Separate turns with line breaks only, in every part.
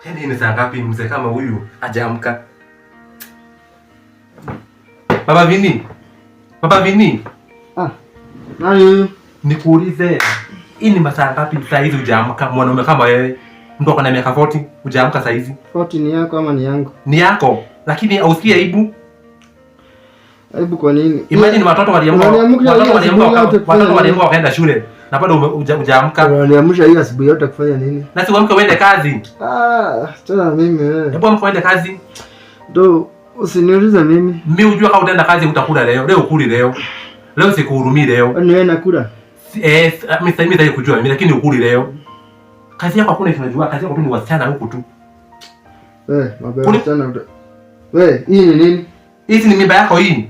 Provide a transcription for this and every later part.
Yaani ni saa ngapi mzee kama huyu hajaamka? Baba Vini. Baba Vini.
Nani huyu?
Nikuulize. Hii ni masaa ngapi saa hizi hujaamka? Mwanaume kama wewe, mtu ako na miaka 40, hujaamka saa hizi?
40 ni yako ama ni yangu?
Ni yako. Lakini hausikii aibu?
Aibu kwa nini?
Imagine watoto waliamka wakaenda shule na bado hujaamka.
Unaniamsha hii asubuhi yote kufanya nini?
Na si uamke uende kazi.
Tena mimi wewe.
Hebu amka uende kazi.
Ndio usiniulize mimi.
Mimi unajua kama utaenda kazi utakula leo. Leo ukuli leo. Leo sikuhurumii leo.
Ni wewe nakula.
Mimi sasa kujua mimi lakini ukuli leo. Kazi yako hakuna tunajua, kazi yako tu ni wasichana huku tu.
Mabaya sana. Hii ni nini?
Hii ni mimba yako hii.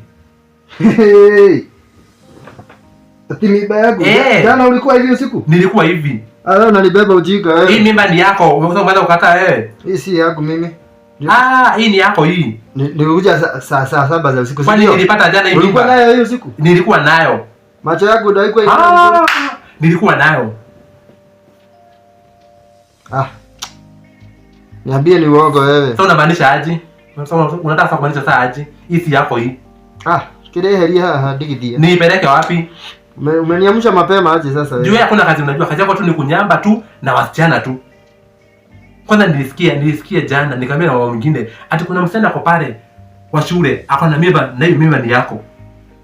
Ati mimba yako? Jana ulikuwa hivi usiku?
Nilikuwa hivi.
Leo unanibeba ujinga
Hii mimba ni yako. Umeweza kukataa
Hii si yako mimi.
Hii ni yako hii.
Nilikuja saa 7 za usiku.
Kwani nilipata jana hii mimba?
Ulikuwa nayo hiyo usiku?
Nilikuwa nayo.
Macho yako ndio haikuwa hivi.
Nilikuwa nayo.
Niambie ni uongo wewe.
Sasa unamaanisha aje? Unataka kumaanisha saa aje? Hii si yako hii.
Kile heri digidhia.
Niipeleke wapi?
Umeniamsha mapema aje sasa wewe?
Juu hakuna kazi unajua, kazi yako tu ni kunyamba tu na wasichana tu. Kwanza nilisikia jana nikamwambia na wao wengine ati kuna msichana kwa pale wa shule ako na mimba na hiyo mimba ni yako.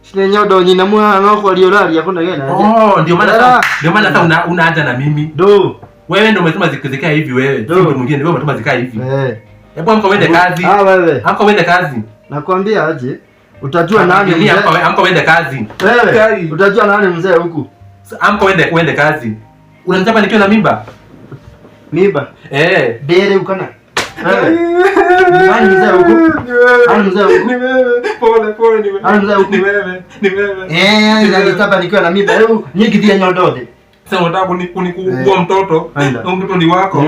Sile nyodo nyina mwa ngoko aliolali yako na gena.
Ndio maana sasa una haja na mimi. Wewe ndio umesema zikizikaa hivi wewe. Sio mwingine wewe umesema zikaa hivi. Hebu amka uende kazi.
Wewe.
Amka uende kazi.
Nakwambia aje? Utajua nani mzee.
Amka uende kazi.
Wewe. Utajua nani mzee huku.
Amka uende kazi. Unanichapa nikiwa na mimba?
Mimba? Bere ukana.
Nani mzee huku?
Nani mzee huku?
Ni wewe. Pole ni wewe.
Nani mzee huku?
Ni wewe.
Unanichapa nikiwa na mimba. Nyingi dia nyodode.
Sasa unataka kunikuua mtoto? Na mtoto ni wako.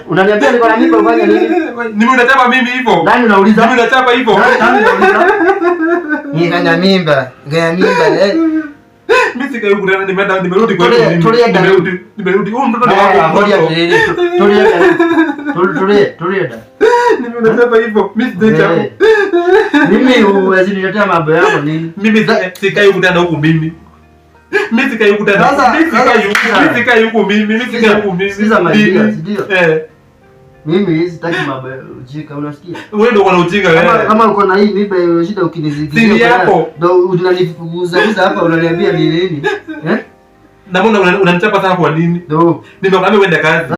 Unaniambia niko na mimba ufanye nini?
Mimi unachapa mimi hivyo?
Nani unauliza?
Mimi unachapa hivyo?
Nani unauliza? Nganya mimba.
Mimi sikai huko tena nimerudi kwa hiyo. Nimerudi. Huyu mtoto ni wako.
Tulia.
Mimi unachapa hivyo. Mimi sijachapa.
Mimi huwezi niletea mambo yako nini?
Mimi sikai huko tena huko mimi. Mimi sikai huko tena. Mimi sikai huko mimi.
Sikiza maidia, ndio. Mimi sitaki mambo ya ujinga, unasikia?
Wewe ndio una ujinga wewe.
Kama uko na hii mimba shida ukinizigizia.
Si yako.
Ndio unanifukuza hapa unaniambia ni nini?
Na mbona unanichapa sana kwa nini?
Ndio.
Nimekwambia uende kazi.